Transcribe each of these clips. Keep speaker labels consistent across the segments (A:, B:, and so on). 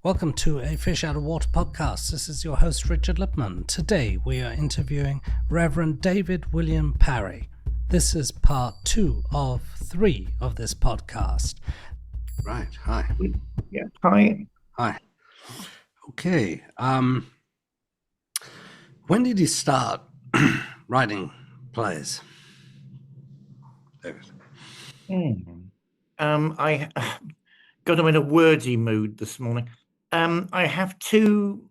A: Welcome to a Fish Out of Water podcast. This is your host, Richard Lipman. Today we are interviewing Reverend David William Parry. This is part 2 of 3 of this podcast.
B: Right. Hi.
C: Yeah. Hi.
B: Hi. Okay. When did you start writing plays, David?
C: I got in a wordy mood this morning. I have to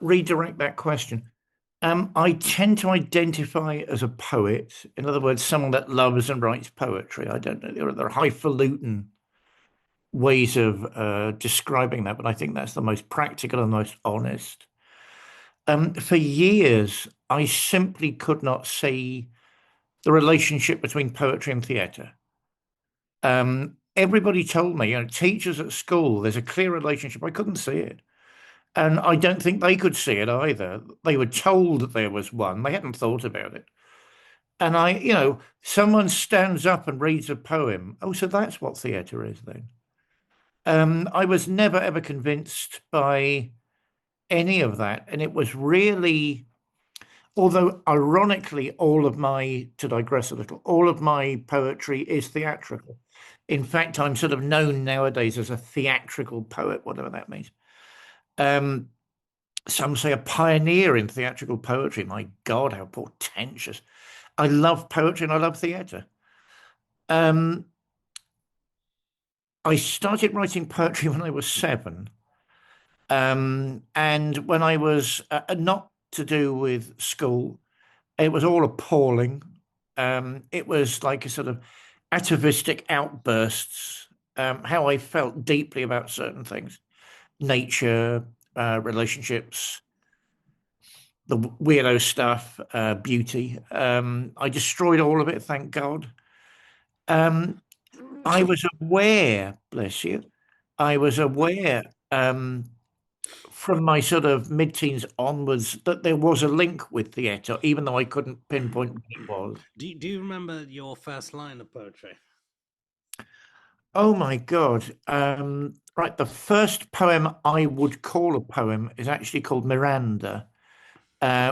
C: redirect that question. I tend to identify as a poet. In other words, someone that loves and writes poetry. I don't know. There are highfalutin ways of describing that, but I think that's the most practical and most honest. For years, I simply could not see the relationship between poetry and theatre. Everybody told me, teachers at school, there's a clear relationship. I couldn't see it. And I don't think they could see it either. They were told that there was one. They hadn't thought about it. And someone stands up and reads a poem. Oh, so that's what theatre is then. I was never, ever convinced by any of that. And it was really, although ironically, to digress a little, all of my poetry is theatrical. In fact, I'm sort of known nowadays as a theatrical poet, whatever that means. Some say a pioneer in theatrical poetry. My God, how portentous. I love poetry and I love theatre. I started writing poetry when I was 7. And when I was not to do with school, it was all appalling. It was like a sort of atavistic outbursts, how I felt deeply about certain things, nature, relationships, the weirdo stuff, beauty. I destroyed all of it, thank God. I was aware, bless you, from my sort of mid-teens onwards that there was a link with theatre, even though I couldn't pinpoint what it was.
A: Do you remember your first line of poetry?
C: Oh my God. Right, the first poem I would call a poem is actually called Miranda,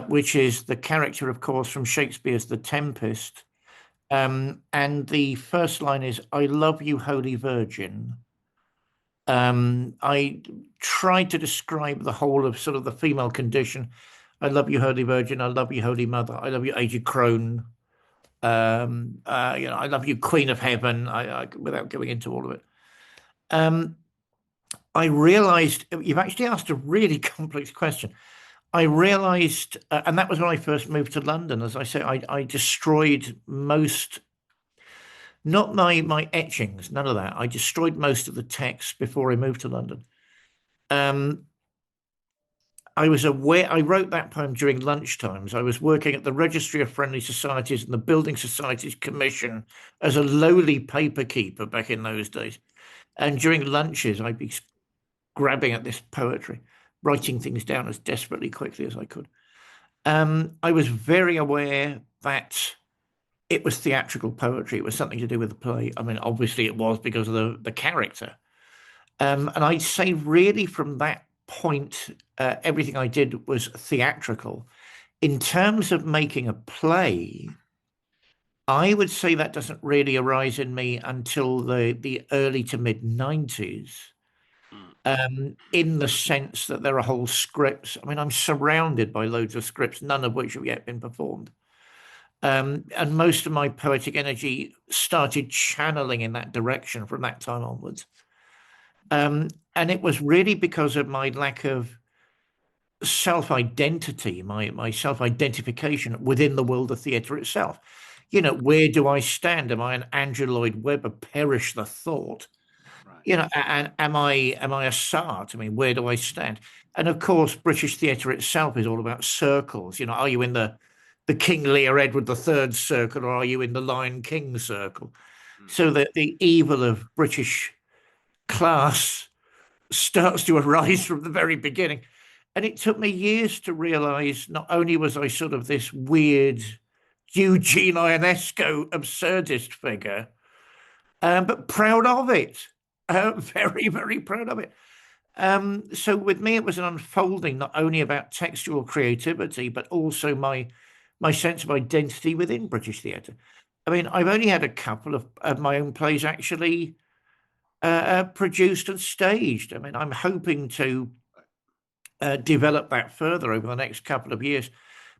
C: which is the character, of course, from Shakespeare's The Tempest. And the first line is, "I love you, Holy Virgin." I tried to describe the whole of sort of the female condition. I love you, Holy Virgin. I love you, Holy Mother. I love you, aged crone. I love you, Queen of Heaven. Without going into all of it, I realized you've actually asked a really complex question. I realized, and that was when I first moved to London. As I say, I destroyed most. Not my etchings, none of that. I destroyed most of the text before I moved to London. I was aware, I wrote that poem during lunchtimes. I was working at the Registry of Friendly Societies and the Building Societies Commission as a lowly paper keeper back in those days. And during lunches, I'd be grabbing at this poetry, writing things down as desperately quickly as I could. I was very aware that it was theatrical poetry. It was something to do with the play. I mean, obviously it was because of the character. And I'd say really from that point, everything I did was theatrical. In terms of making a play, I would say that doesn't really arise in me until the early to mid 90s, in the sense that there are whole scripts. I mean, I'm surrounded by loads of scripts, none of which have yet been performed. And most of my poetic energy started channeling in that direction from that time onwards. And it was really because of my lack of self-identity, my self-identification within the world of theatre itself. Where do I stand? Am I an Andrew Lloyd Webber? Perish the thought. Right. And am I a Sartre? I mean, where do I stand? And of course, British theatre itself is all about circles. Are you in the King Lear Edward III circle, or are you in the Lion King circle? So that the evil of British class starts to arise from the very beginning. And it took me years to realize not only was I sort of this weird Eugene Ionesco absurdist figure, but proud of it. Very, very proud of it. So with me, it was an unfolding not only about textual creativity, but also my sense of identity within British theatre. I mean, I've only had a couple of my own plays actually produced and staged. I mean, I'm hoping to develop that further over the next couple of years,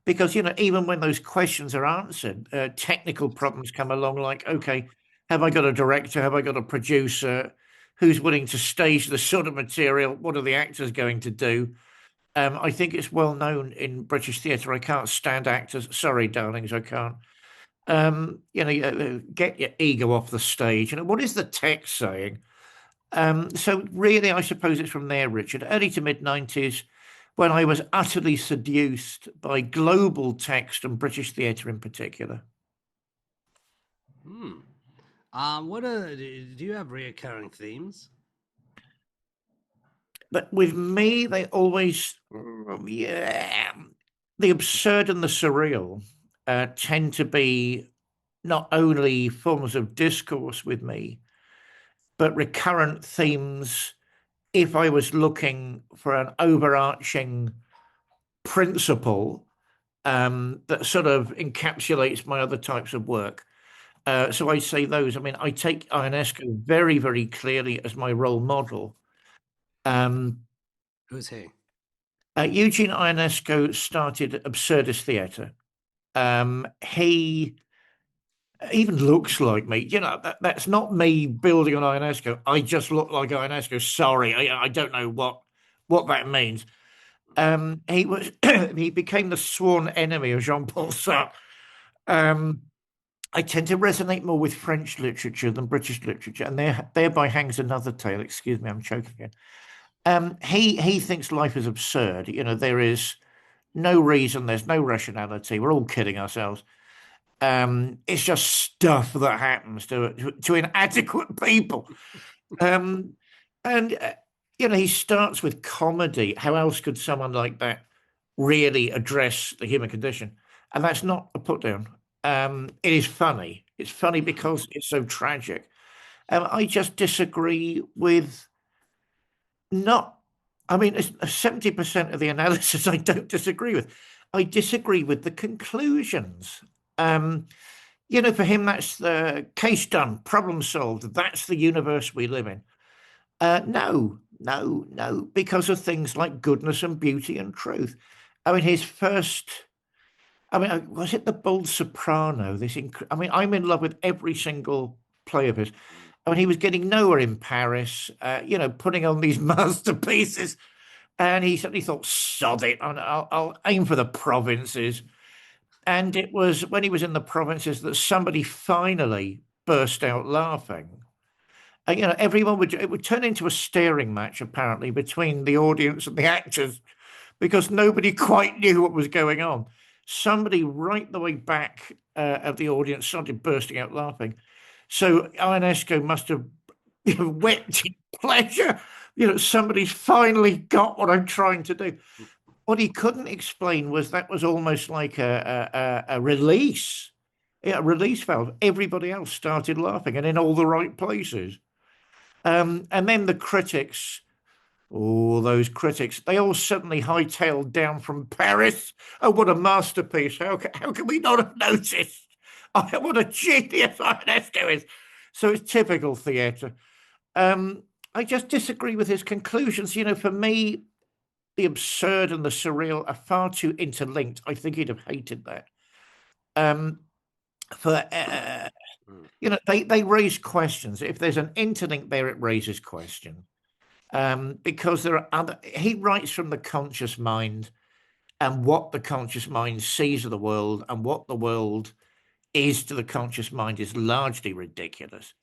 C: because, you know, even when those questions are answered, technical problems come along, like, okay, have I got a director? Have I got a producer? Who's willing to stage the sort of material? What are the actors going to do? I think it's well known in British theatre, I can't stand actors. Sorry, darlings, I can't. You know, get your ego off the stage. You know, what is the text saying? So really, I suppose it's from there, Richard, early to mid-90s, when I was utterly seduced by global text and British theatre in particular.
B: Do you have reoccurring themes?
C: But with me, they always, the absurd and the surreal tend to be not only forms of discourse with me, but recurrent themes. If I was looking for an overarching principle that sort of encapsulates my other types of work. So I say those. I mean, I take Ionesco very, very clearly as my role model.
B: Who's he?
C: Eugene Ionesco started absurdist theatre. He even looks like me. You know, that's not me building on Ionesco. I just look like Ionesco. Sorry, I don't know what that means. He was he became the sworn enemy of Jean-Paul Sartre. I tend to resonate more with French literature than British literature, and thereby hangs another tale. Excuse me, I'm choking again. He thinks life is absurd. You know, there is no reason, there's no rationality. We're all kidding ourselves. It's just stuff that happens to inadequate people. You know, he starts with comedy. How else could someone like that really address the human condition? And that's not a put down. It is funny. It's funny because it's so tragic. I just disagree with I mean, 70% of the analysis I don't disagree with. I disagree with the conclusions. You know, for him, that's the case done, problem solved. That's the universe we live in. No, because of things like goodness and beauty and truth. I mean, was it The Bold Soprano? I'm in love with every single play of his. I mean, he was getting nowhere in Paris, you know, putting on these masterpieces. And he suddenly thought, sod it, I'll aim for the provinces. And it was when he was in the provinces that somebody finally burst out laughing. You know, it would turn into a staring match, apparently, between the audience and the actors, because nobody quite knew what was going on. Somebody right the way back of the audience started bursting out laughing. So Ionesco must have wept in pleasure. You know, somebody's finally got what I'm trying to do. What he couldn't explain was that was almost like a release, a release valve. Everybody else started laughing, and in all the right places. And then the critics, those critics, they all suddenly hightailed down from Paris. Oh, what a masterpiece. How can we not have noticed? Oh, what a genius Ionesco is. So it's typical theatre. I just disagree with his conclusions. You know, for me, the absurd and the surreal are far too interlinked. I think he'd have hated that. You know, they raise questions. If there's an interlink there, it raises question. Because there are he writes from the conscious mind, and what the conscious mind sees of the world and what the world is to the conscious mind is largely ridiculous.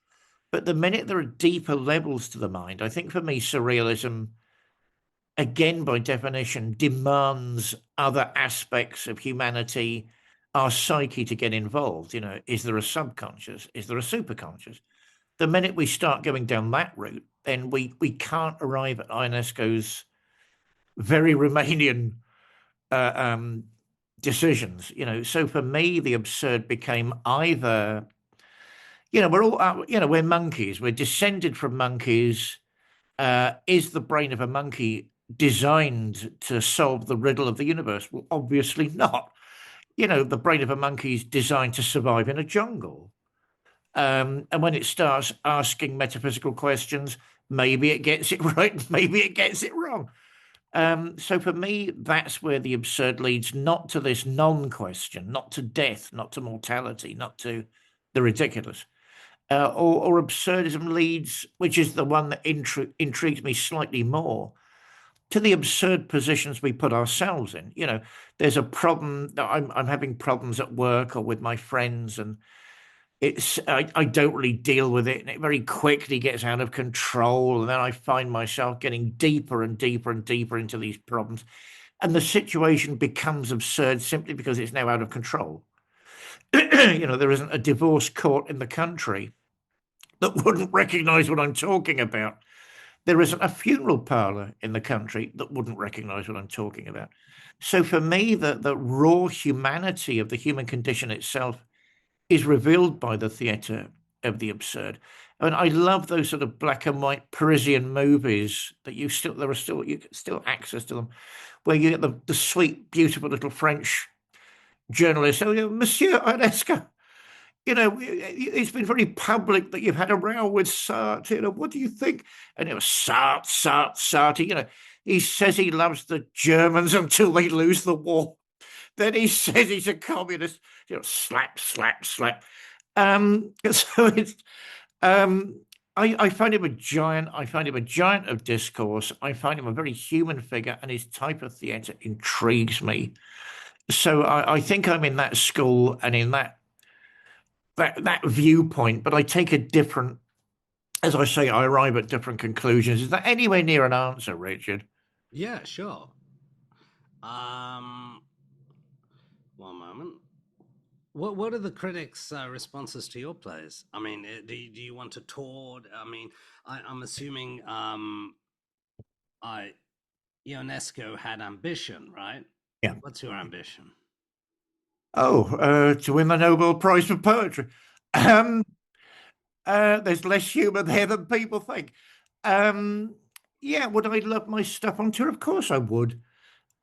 C: But the minute there are deeper levels to the mind, I think for me, surrealism, again, by definition, demands other aspects of humanity, our psyche, to get involved. You know, is there a subconscious? Is there a superconscious? The minute we start going down that route, then we can't arrive at Ionesco's very Romanian decisions. You know, so for me, the absurd became either, you know, we're all, you know, we're monkeys. We're descended from monkeys. is the brain of a monkey designed to solve the riddle of the universe? Well, obviously not. The brain of a monkey is designed to survive in a jungle. And when it starts asking metaphysical questions, maybe it gets it right, maybe it gets it wrong. So for me, that's where the absurd leads, not to this non-question, not to death, not to mortality, not to the ridiculous. Or absurdism leads, which is the one that intrigues me slightly more, to the absurd positions we put ourselves in. There's a problem. I'm having problems at work or with my friends, and I don't really deal with it, and it very quickly gets out of control. And then I find myself getting deeper and deeper and deeper into these problems. And the situation becomes absurd simply because it's now out of control. There isn't a divorce court in the country that wouldn't recognize what I'm talking about. There isn't a funeral parlor in the country that wouldn't recognize what I'm talking about. So for me, the raw humanity of the human condition itself is revealed by the theatre of the absurd. And I love those sort of black and white Parisian movies that you get still access to them, where you get the sweet, beautiful little French journalist, Monsieur Ionesco, it's been very public that you've had a row with Sartre. What do you think? And it was Sartre. He says he loves the Germans until they lose the war. Then he says he's a communist. Slap, slap, slap. So it's. I find him a giant. I find him a giant of discourse. I find him a very human figure, and his type of theatre intrigues me. So I think I'm in that school and in that viewpoint, but I take a different, as I say, I arrive at different conclusions. Is that anywhere near an answer, Richard?
B: Yeah, sure. One moment. What are the critics' responses to your plays? I mean, do you want to tour? I mean, I'm assuming Ionesco had ambition, right?
C: Yeah.
B: What's your ambition?
C: To win the Nobel Prize for Poetry. There's less humour there than people think. Would I love my stuff on tour? Of course I would.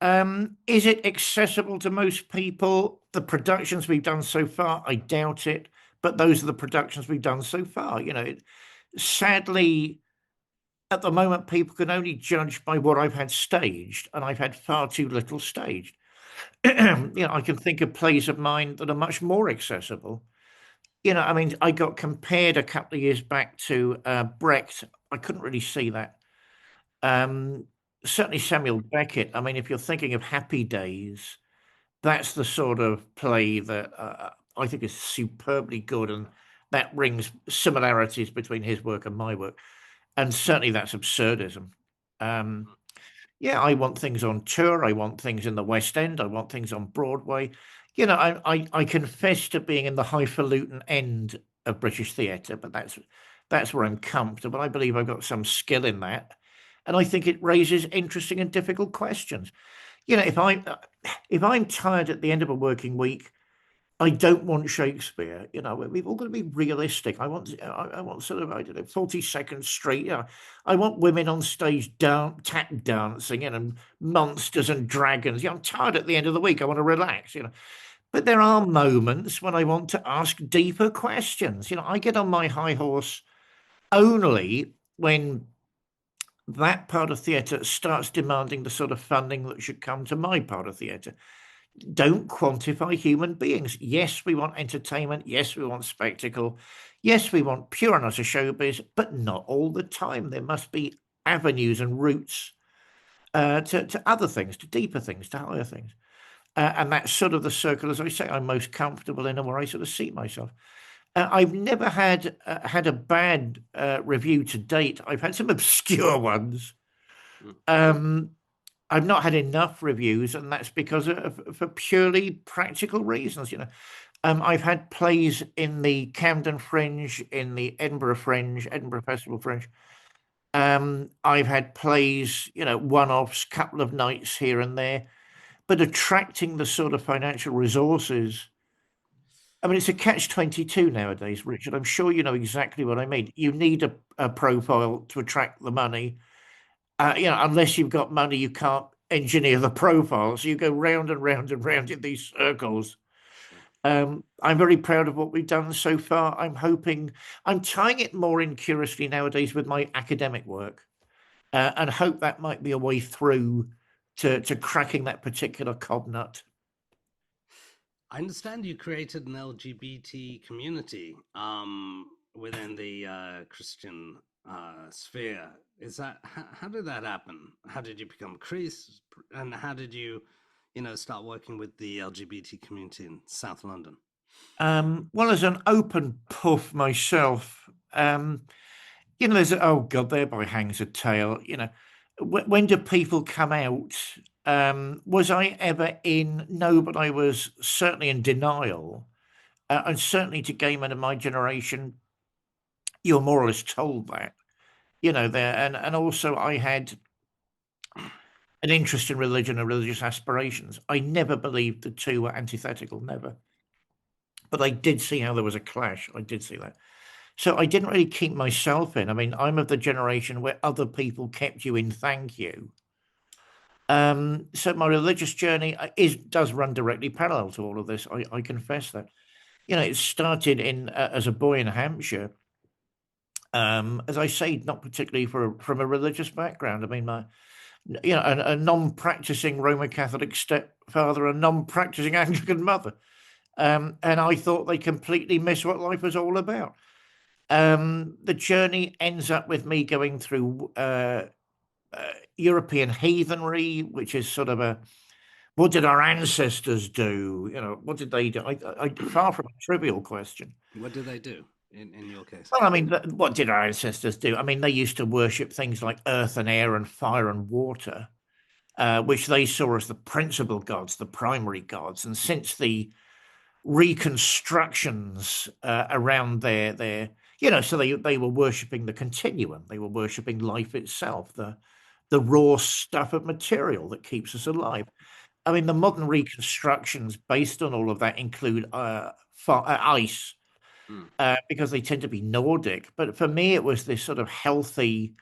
C: Is it accessible to most people? The productions we've done so far, I doubt it. But those are the productions we've done so far. Sadly, at the moment, people can only judge by what I've had staged, and I've had far too little staged. I can think of plays of mine that are much more accessible. I got compared a couple of years back to Brecht. I couldn't really see that. Certainly Samuel Beckett. I mean, if you're thinking of Happy Days, that's the sort of play that I think is superbly good, and that brings similarities between his work and my work. And certainly that's absurdism. I want things on tour. I want things in the West End. I want things on Broadway. I confess to being in the highfalutin end of British theatre, but that's where I'm comfortable. I believe I've got some skill in that, and I think it raises interesting and difficult questions. If I'm tired at the end of a working week, I don't want Shakespeare. We've all got to be realistic. I want sort of 42nd Street. I want women on stage tap dancing, and monsters and dragons. I'm tired at the end of the week. I want to relax. But there are moments when I want to ask deeper questions. I get on my high horse only when that part of theatre starts demanding the sort of funding that should come to my part of theatre. Don't quantify human beings. Yes, we want entertainment. Yes, we want spectacle. Yes, we want pure and utter showbiz, but not all the time. There must be avenues and routes to other things, to deeper things, to higher things. And that's sort of the circle, as I say, I'm most comfortable in and where I sort of seat myself. I've never had a bad review to date. I've had some obscure ones. I've not had enough reviews, and that's because for purely practical reasons. I've had plays in the Camden Fringe, in the Edinburgh Fringe, Edinburgh Festival Fringe. I've had plays, one-offs, couple of nights here and there, but attracting the sort of financial resources. I mean, it's a catch-22 nowadays, Richard. I'm sure you know exactly what I mean. You need a profile to attract the money. Unless you've got money, you can't engineer the profile. So you go round and round and round in these circles. I'm very proud of what we've done so far. I'm tying it more in curiously nowadays with my academic work, and hope that might be a way through to cracking that particular cob nut.
B: I understand you created an LGBT community within the Christian sphere. Is that how did that happen? How did you become Chris, and how did you, start working with the LGBT community in South London?
C: Well, as an open puff myself, there's oh god, thereby hangs a tale. When do people come out? Was I ever in? No, but I was certainly in denial, and certainly to gay men of my generation, you're more or less told that, there, and also I had an interest in religion and religious aspirations. I never believed the two were antithetical, never. But I did see how there was a clash. I did see that. So I didn't really keep myself in. I mean, I'm of the generation where other people kept you in thank you. So my religious journey does run directly parallel to all of this. I confess that. It started as a boy in Hampshire. As I say, not particularly from a religious background. I mean, a non-practicing Roman Catholic stepfather, a non-practicing Anglican mother. And I thought they completely missed what life was all about. The journey ends up with me going through European heathenry, which is sort of what did our ancestors do? What did they do? Far from a trivial question.
B: What did they do in your case?
C: Well, I mean, what did our ancestors do? I mean, they used to worship things like earth and air and fire and water, which they saw as the principal gods, the primary gods. And since the reconstructions around their so they were worshipping the continuum. They were worshipping life itself, the raw stuff of material that keeps us alive. I mean, the modern reconstructions based on all of that include ice, because they tend to be Nordic. But for me, it was this sort of healthy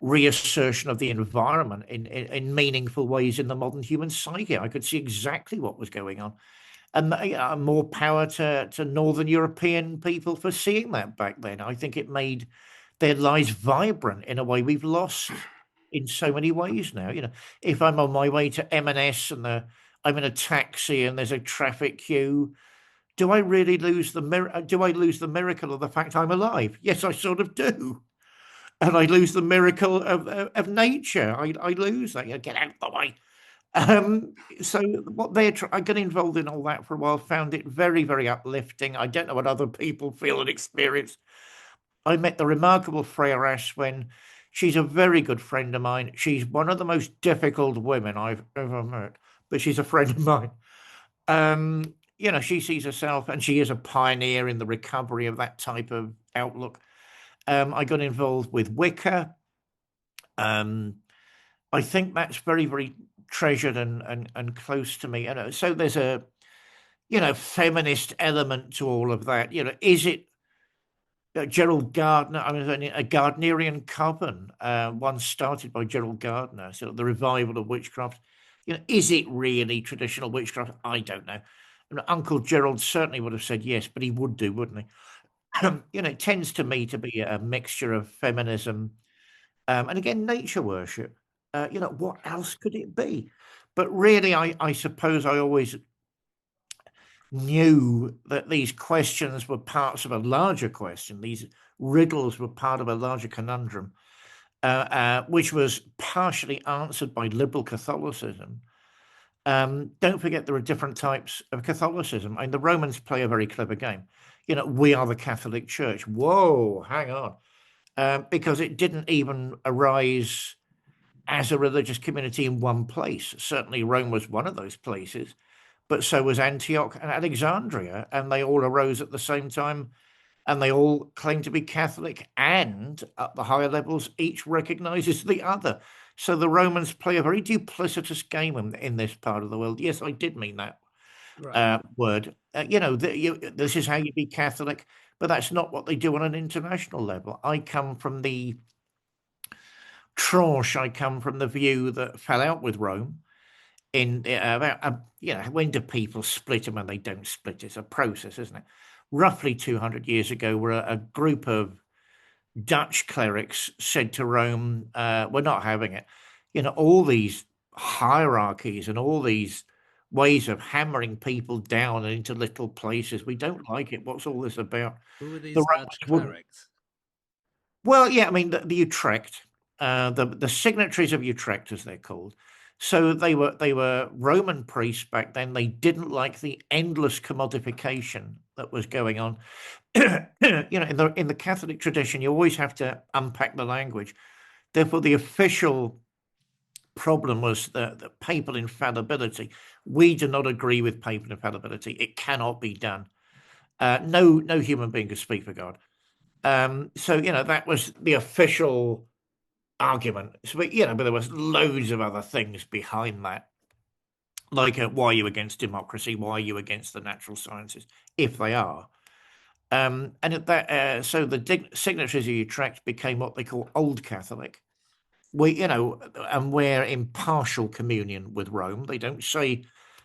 C: reassertion of the environment in meaningful ways in the modern human psyche. I could see exactly what was going on. And more power to Northern European people for seeing that back then. I think it made their lives vibrant in a way we've lost in so many ways now. If I'm on my way to M&S and I'm in a taxi and there's a traffic queue, do I really lose do I lose the miracle of the fact I'm alive? Yes, I sort of do. And I lose the miracle of nature. I lose that. Get out of the way. So what I got involved in all that for a while, found it very, very uplifting. I don't know what other people feel and experience. I met the remarkable FRAS when she's a very good friend of mine. She's one of the most difficult women I've ever met, but she's a friend of mine. She sees herself, and she is a pioneer in the recovery of that type of outlook. I got involved with Wicca. I think that's very, very treasured and close to me. So there's a feminist element to all of that. Is it Gerald Gardner? I mean, a Gardnerian coven, one started by Gerald Gardner, so the revival of witchcraft. Is it really traditional witchcraft? I don't know. Uncle Gerald certainly would have said yes, but he would do, wouldn't he? It tends to me to be a mixture of feminism and again nature worship. What else could it be? But really, I suppose I always knew that these questions were parts of a larger question. These riddles were part of a larger conundrum, which was partially answered by liberal Catholicism. Don't forget there are different types of Catholicism. I mean, the Romans play a very clever game. We are the Catholic Church. Whoa, hang on. Because it didn't even arise as a religious community in one place. Certainly Rome was one of those places, but so was Antioch and Alexandria, and they all arose at the same time, and they all claim to be Catholic, and at the higher levels, each recognizes the other. So the Romans play a very duplicitous game in this part of the world. Yes, I did mean that word. This is how you be Catholic, but that's not what they do on an international level. I come from the tranche, I come from the view that fell out with Rome. In about when do people split, and when they don't split, it's a process, isn't it? Roughly 200 years ago, where a group of Dutch clerics said to Rome, "We're not having it." All these hierarchies and all these ways of hammering people down into little places. We don't like it. What's all this about?
B: Who were
C: The
B: these Dutch
C: Romans wouldn't.
B: clerics?
C: Well, yeah, I mean the Utrecht, the signatories of Utrecht, as they're called. So they were Roman priests back then. They didn't like the endless commodification that was going on. In the Catholic tradition, you always have to unpack the language. Therefore, the official problem was the papal infallibility. We do not agree with papal infallibility. It cannot be done. No human being can speak for God. So that was the official argument. So, but there was loads of other things behind that, like why are you against democracy? Why are you against the natural sciences, if they are? And at that, so the signatories of Utrecht became what they call Old Catholic. And we're in partial communion with Rome. They don't say,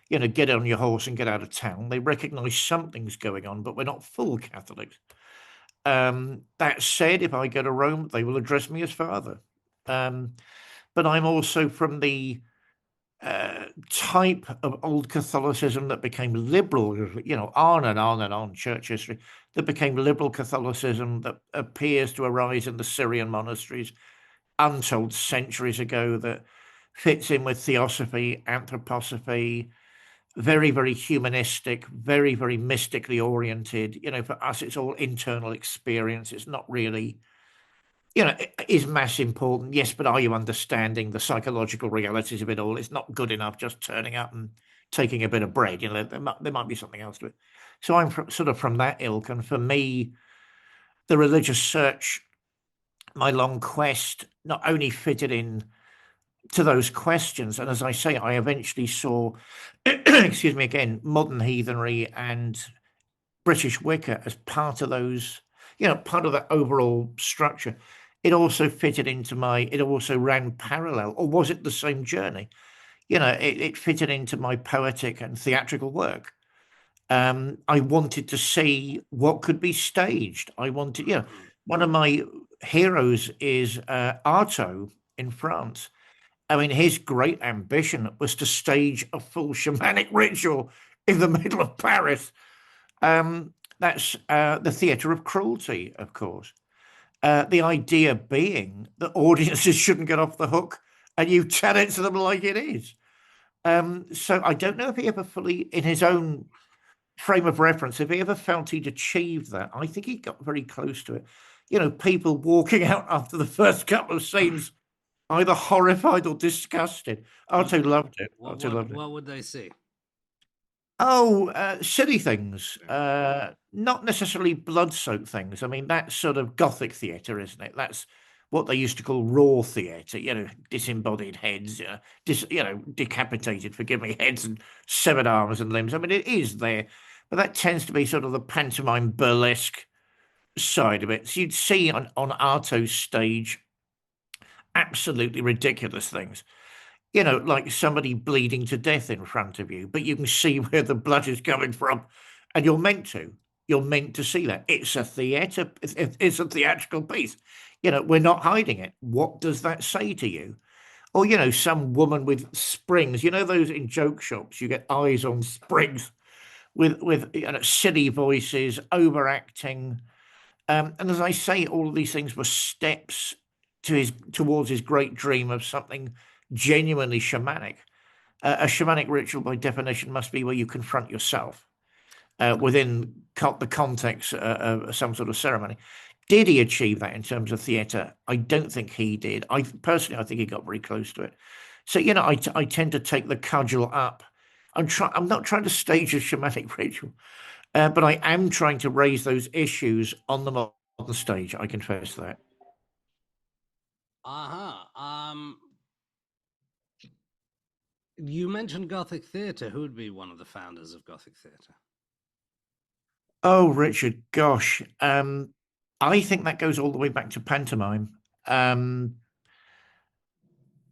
C: get on your horse and get out of town. They recognise something's going on, but we're not full Catholics. That said, if I go to Rome, they will address me as father. But I'm also from the type of old Catholicism that became liberal, on and on and on, church history, that became liberal Catholicism that appears to arise in the Syrian monasteries, untold centuries ago, that fits in with theosophy, anthroposophy, very, very humanistic, very, very mystically oriented. For us, it's all internal experience. It's not really, is mass important? Yes, but are you understanding the psychological realities of it all? It's not good enough just turning up and taking a bit of bread. There might be something else to it. So I'm sort of from that ilk. And for me, the religious search, my long quest, not only fitted in to those questions. And as I say, I eventually saw, excuse me again, modern heathenry and British Wicca as part of those, part of that overall structure. It also fitted into it also ran parallel, or was it the same journey? It fitted into my poetic and theatrical work. I wanted to see what could be staged. I wanted, one of my heroes is Artaud in France. I mean, his great ambition was to stage a full shamanic ritual in the middle of Paris. That's the theatre of cruelty, of course. The idea being that audiences shouldn't get off the hook and you tell it to them like it is. So I don't know if he ever fully, in his own frame of reference, if he ever felt he'd achieved that. I think he got very close to it. People walking out after the first couple of scenes either horrified or disgusted. Artaud loved it. Artaud loved it.
B: What would they see?
C: Oh, silly things. Not necessarily blood-soaked things. I mean, that's sort of Gothic theatre, isn't it? That's what they used to call raw theatre. Disembodied heads, decapitated, forgive me, heads and severed arms and limbs. I mean, it is there, but that tends to be sort of the pantomime burlesque side of it. So you'd see on Artaud's stage absolutely ridiculous things. Like somebody bleeding to death in front of you, but you can see where the blood is coming from, and you're meant to see that. It's a theatre, it's a theatrical piece. We're not hiding it. What does that say to you? Or, some woman with springs, those in joke shops, you get eyes on springs with silly voices, overacting. And as I say, all of these things were steps towards his great dream of something genuinely shamanic. A shamanic ritual, by definition, must be where you confront yourself within the context of some sort of ceremony. Did he achieve that in terms of theatre? I don't think he did. I think he got very close to it. So, I tend to take the cudgel up. I'm not trying to stage a shamanic ritual, but I am trying to raise those issues on the modern stage. I confess that.
B: You mentioned Gothic theatre. Who would be one of the founders of Gothic theatre?
C: Oh, Richard, gosh. I think that goes all the way back to pantomime.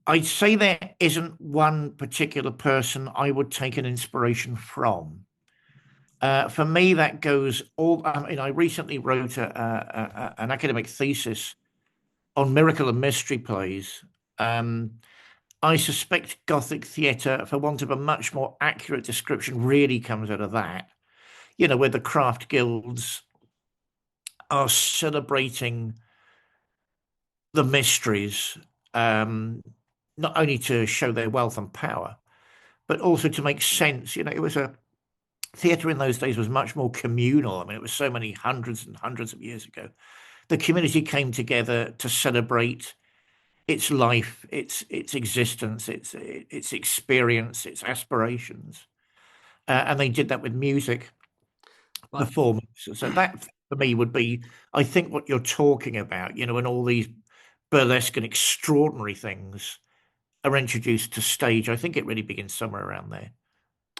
C: I'd say there isn't one particular person I would take an inspiration from. For me, that goes all. I recently wrote an academic thesis on miracle and mystery plays. I suspect Gothic theatre, for want of a much more accurate description, really comes out of that. Where the craft guilds are celebrating the mysteries, not only to show their wealth and power, but also to make sense. It was theatre in those days was much more communal. It was so many hundreds and hundreds of years ago. The community came together to celebrate its life, its existence, its experience, its aspirations, and they did that with music, performance. So that for me would be, I think, what you're talking about. When all these burlesque and extraordinary things are introduced to stage, I think it really begins somewhere around there.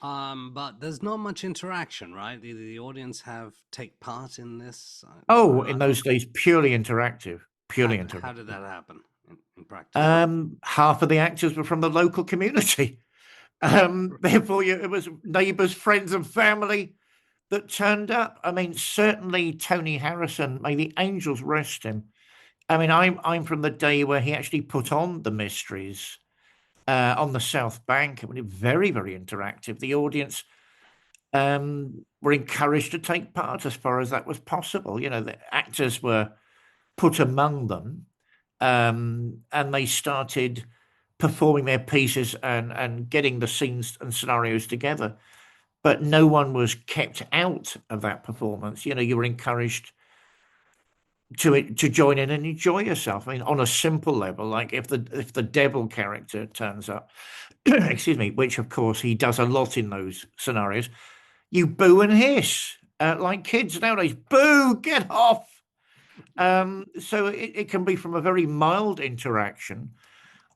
B: But there's not much interaction, right? The audience take part in this.
C: In those days, purely interactive. Interactive.
B: How did that happen in practice?
C: Half of the actors were from the local community. Therefore, it was neighbours, friends, and family that turned up. Certainly Tony Harrison, may the angels rest him. I'm from the day where he actually put on the mysteries on the South Bank. Very, very interactive. The audience were encouraged to take part as far as that was possible. The actors were put among them, and they started performing their pieces and getting the scenes and scenarios together. But no one was kept out of that performance. You were encouraged to join in and enjoy yourself. On a simple level, like if the devil character turns up, excuse me, which of course he does a lot in those scenarios, you boo and hiss like kids nowadays. Boo, get off. So it can be from a very mild interaction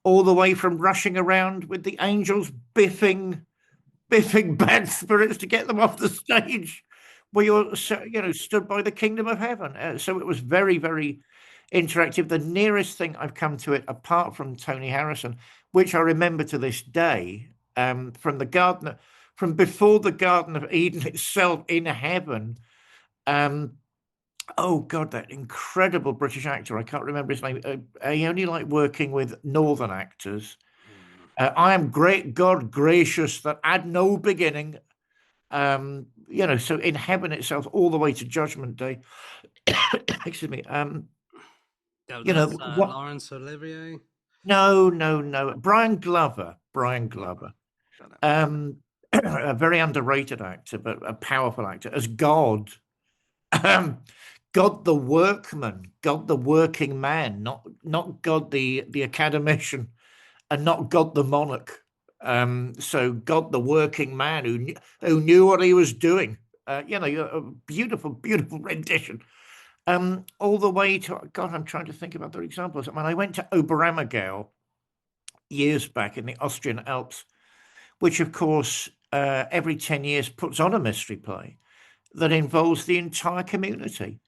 C: all the way from rushing around with the angels biffing bad spirits to get them off the stage where you're stood by the kingdom of heaven. So it was very, very interactive. The nearest thing I've come to it, apart from Tony Harrison, which I remember to this day, from before the Garden of Eden itself in heaven. Oh God, that incredible British actor! I can't remember his name. I only like working with northern actors. I am great God gracious that had no beginning. So in heaven itself, all the way to Judgment Day. Excuse me.
B: Laurence Olivier?
C: No. Brian Glover. A very underrated actor, but a powerful actor as God. God the workman, God the working man, not God the academician, and not God the monarch. So God the working man who knew what he was doing. A beautiful, beautiful rendition. All the way to, God, I'm trying to think of other examples. I went to Oberammergau years back in the Austrian Alps, which of course every 10 years puts on a mystery play that involves the entire community.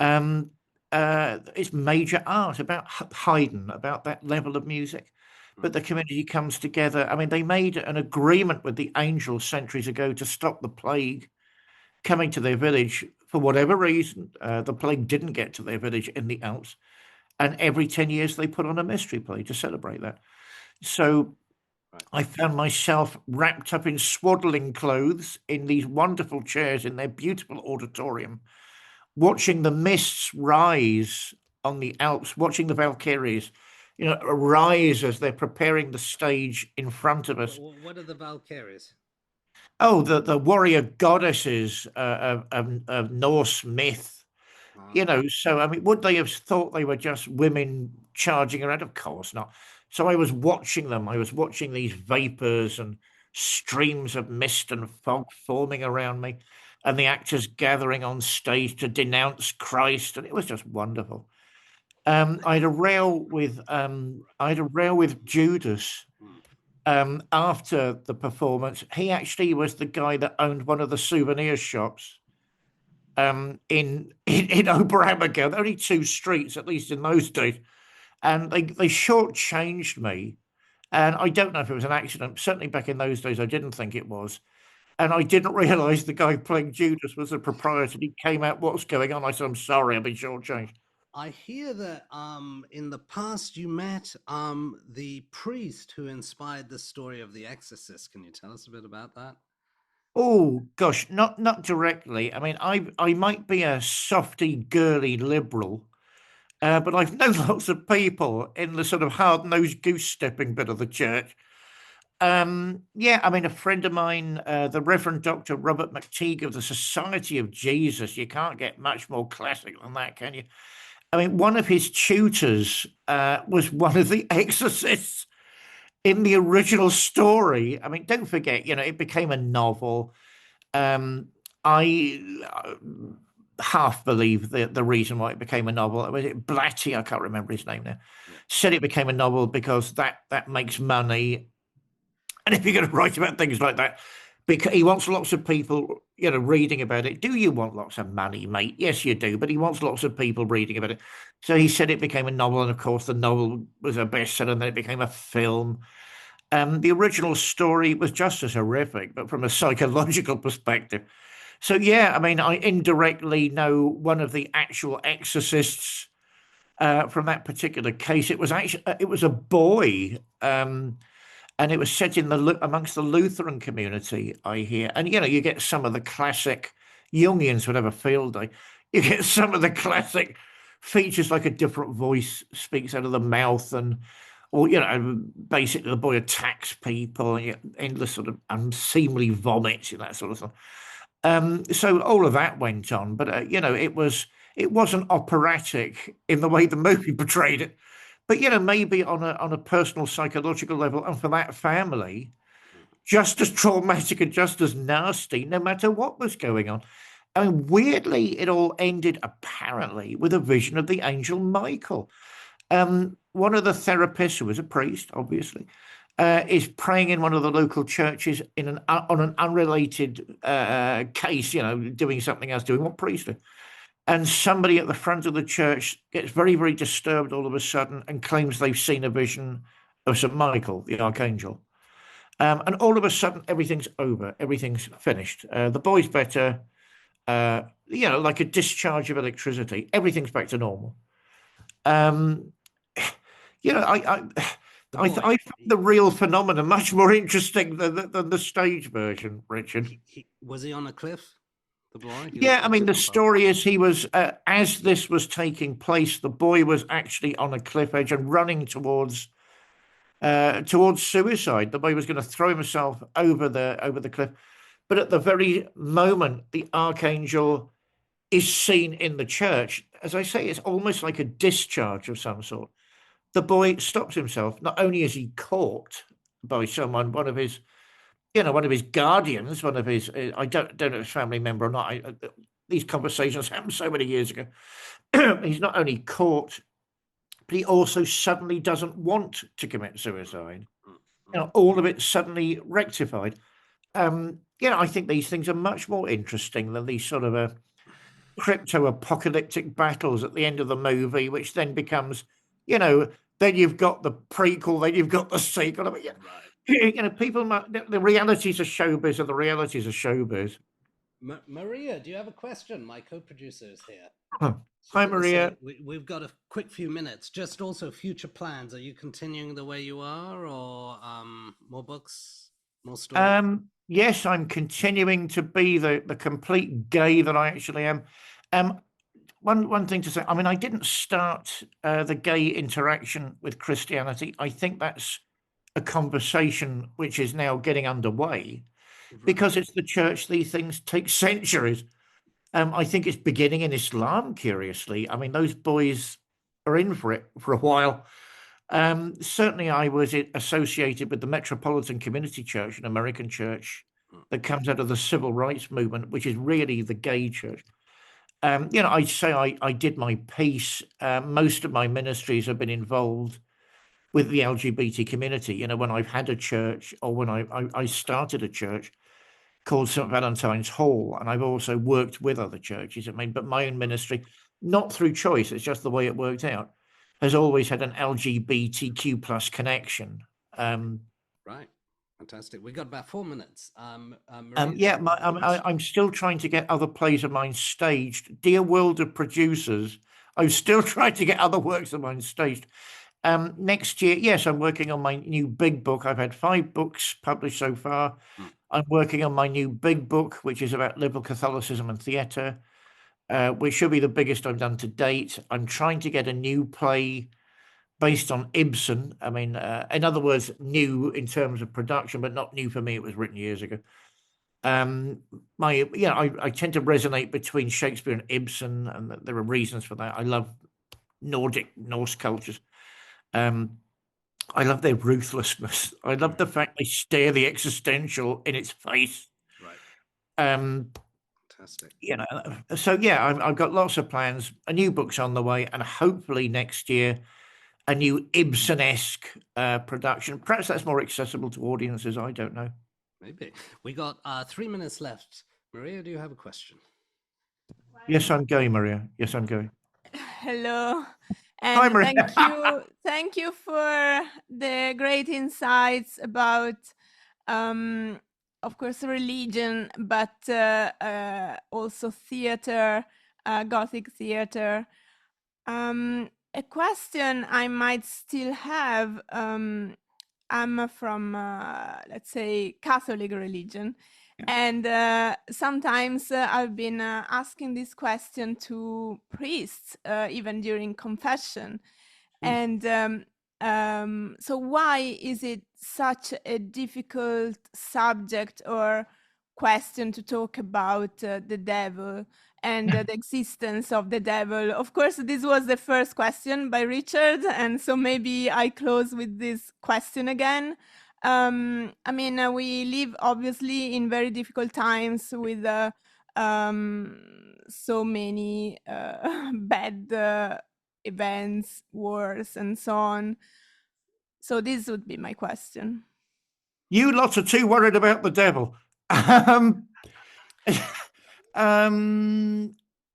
C: It's major art about Haydn, about that level of music. But the community comes together. They made an agreement with the angels centuries ago to stop the plague coming to their village. For whatever reason, the plague didn't get to their village in the Alps. And every 10 years, they put on a mystery play to celebrate that. So I found myself wrapped up in swaddling clothes in these wonderful chairs in their beautiful auditorium, watching the mists rise on the Alps, watching the Valkyries, rise as they're preparing the stage in front of us.
B: What are the Valkyries?
C: Oh, the warrior goddesses of Norse myth. So would they have thought they were just women charging around? Of course not. So I was watching them. I was watching these vapors and streams of mist and fog forming around me, and the actors gathering on stage to denounce Christ, and it was just wonderful. I had a row with Judas after the performance. He actually was the guy that owned one of the souvenir shops in Oberammergau. Only two streets, at least in those days, and they shortchanged me And I don't know if it was an accident. Certainly back in those days, I didn't think it was. And I didn't realise the guy playing Judas was the proprietor. He came out, what's going on? I said, I'm sorry, I've been shortchanged.
B: I hear that in the past you met the priest who inspired the story of The Exorcist. Can you tell us a bit about that?
C: Oh gosh, not directly. I mean, I might be a softy, girly liberal, but I've known lots of people in the sort of hard-nosed goose-stepping bit of the church. Yeah, I mean, a friend of mine, the Reverend Dr. Robert McTeague of the Society of Jesus. You can't get much more classic than that, can you? I mean, one of his tutors was one of the exorcists in the original story. I mean, don't forget, it became a novel. I half believe the reason why it became a novel. Was it Blatty? I can't remember his name now. Yeah. Said it became a novel because that makes money. And if you're going to write about things like that, because he wants lots of people, reading about it. Do you want lots of money, mate? Yes, you do. But he wants lots of people reading about it. So he said it became a novel. And of course, the novel was a bestseller. And then it became a film. The original story was just as horrific, but from a psychological perspective. So, yeah, I mean, I indirectly know one of the actual exorcists from that particular case. It was a boy. And it was set in amongst the Lutheran community, I hear. And, you get some of the classic Jungians would have a field day. You get some of the classic features, like a different voice speaks out of the mouth, or basically the boy attacks people, and endless sort of unseemly vomits and that sort of thing. So all of that went on. But, it wasn't operatic in the way the movie portrayed it. But, maybe on a personal psychological level, and for that family, just as traumatic and just as nasty, no matter what was going on. I mean, weirdly, it all ended, apparently, with a vision of the angel Michael. One of the therapists, who was a priest, obviously, is praying in one of the local churches on an unrelated case, doing something else, doing what priests do. And somebody at the front of the church gets very, very disturbed all of a sudden and claims they've seen a vision of St. Michael, the archangel. And all of a sudden, everything's over. Everything's finished. The boy's better, like a discharge of electricity. Everything's back to normal. I find the real phenomenon much more interesting than the stage version, Richard.
B: Was he on a cliff? The boy?
C: Yeah, I mean, the story is he was, as this was taking place, the boy was actually on a cliff edge and running towards suicide. The boy was going to throw himself over the cliff. But at the very moment the archangel is seen in the church, as I say, it's almost like a discharge of some sort. The boy stops himself. Not only is he caught by someone, one of his guardians, I don't know if it's family member or not. These conversations happened so many years ago. He's not only caught, but he also suddenly doesn't want to commit suicide. All of it suddenly rectified. I think these things are much more interesting than these sort of crypto-apocalyptic battles at the end of the movie, which then becomes, then you've got the prequel, then you've got the sequel. I mean, people, the realities of showbiz are the realities of showbiz.
B: Maria, do you have a question? My co-producer is here.
C: Hi, Maria.
B: We've got a quick few minutes. Just also future plans. Are you continuing the way you are, or more books, more stories?
C: Yes, I'm continuing to be the complete gay that I actually am. One thing to say, I mean, I didn't start the gay interaction with Christianity. I think that's a conversation which is now getting underway, because it's the church. These things take centuries. I think it's beginning in Islam, curiously. I mean, those boys are in for it for a while. Certainly, I was associated with the Metropolitan Community Church, an American church that comes out of the civil rights movement, which is really the gay church. I'd say I did my piece. Most of my ministries have been involved with the LGBT community. When I've had a church, or when I started a church called St. Valentine's Hall, and I've also worked with other churches. I mean, but my own ministry, not through choice, it's just the way it worked out, has always had an LGBTQ plus connection.
B: Right. Fantastic. We got about 4 minutes. Maria,
C: Yeah, I'm still trying to get other plays of mine staged. Dear world of producers, I'm still trying to get other works of mine staged. Next year, yes, I'm working on my new big book. I've had 5 books published so far. I'm working on my new big book, which is about liberal Catholicism and theatre, which should be the biggest I've done to date. I'm trying to get a new play based on Ibsen. I mean, in other words, new in terms of production, but not new for me. It was written years ago. I tend to resonate between Shakespeare and Ibsen, and there are reasons for that. I love Norse cultures. I love their ruthlessness. I love the fact they stare the existential in its face.
B: Right. Fantastic.
C: So yeah, I've got lots of plans. A new book's on the way, and hopefully next year, a new Ibsen-esque production. Perhaps that's more accessible to audiences. I don't know.
B: Maybe. We got 3 minutes left. Maria, do you have a question?
C: Yes, I'm going, Maria. Yes, I'm going.
D: Hello. And
C: Hi, Maria.
D: thank you for the great insights about, of course, religion, but also theater, Gothic theater. A question I might still have, I'm from, let's say, Catholic religion. And sometimes I've been asking this question to priests, even during confession. And so why is it such a difficult subject or question to talk about the devil and the existence of the devil? Of course, this was the first question by Richard, and so maybe I close with this question again. I mean, we live obviously in very difficult times with so many bad events, wars, and so on. So this would be my question.
C: You lots are too worried about the devil.
D: Well,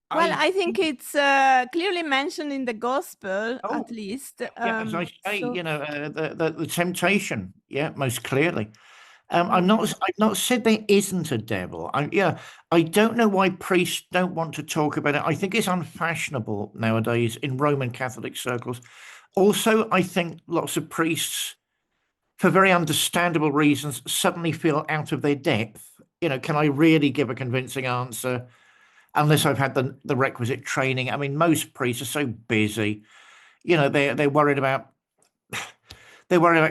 D: I think it's clearly mentioned in the gospel, at least.
C: As I say, the temptation, most clearly. I've not said there isn't a devil. I don't know why priests don't want to talk about it. I think it's unfashionable nowadays in Roman Catholic circles. Also, I think lots of priests, for very understandable reasons, suddenly feel out of their depth. Can I really give a convincing answer unless I've had the requisite training? I mean, most priests are so busy. They're worried about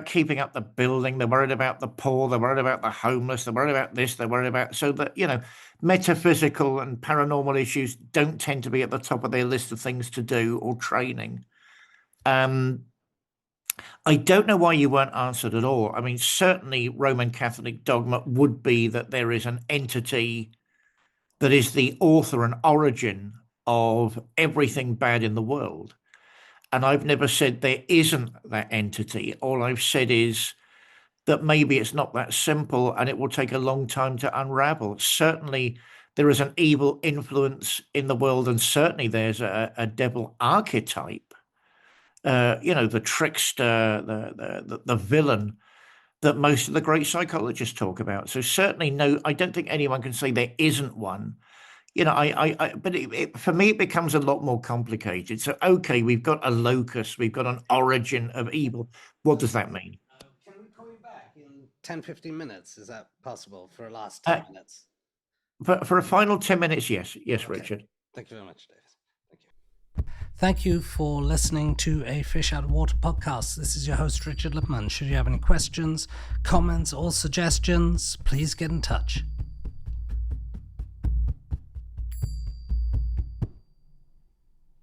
C: keeping up the building. They're worried about the poor. They're worried about the homeless. They're worried about this. They're worried about so that metaphysical and paranormal issues don't tend to be at the top of their list of things to do or training. I don't know why you weren't answered at all. I mean, certainly Roman Catholic dogma would be that there is an entity that is the author and origin of everything bad in the world. And I've never said there isn't that entity. All I've said is that maybe it's not that simple and it will take a long time to unravel. Certainly there is an evil influence in the world, and certainly there's a devil archetype. The trickster, the villain that most of the great psychologists talk about. So certainly, no, I don't think anyone can say there isn't one. But for me, it becomes a lot more complicated. So, okay, we've got a locus, we've got an origin of evil. What does that mean?
B: Can we call you back in 10, 15 minutes? Is that possible for a last 10 minutes?
C: For a final 10 minutes, yes. Yes, okay. Richard.
B: Thank you very much, David.
A: Thank you for listening to a Fish Out of Water podcast. This is your host, Richard Lippman. Should you have any questions, comments, or suggestions, please get in touch.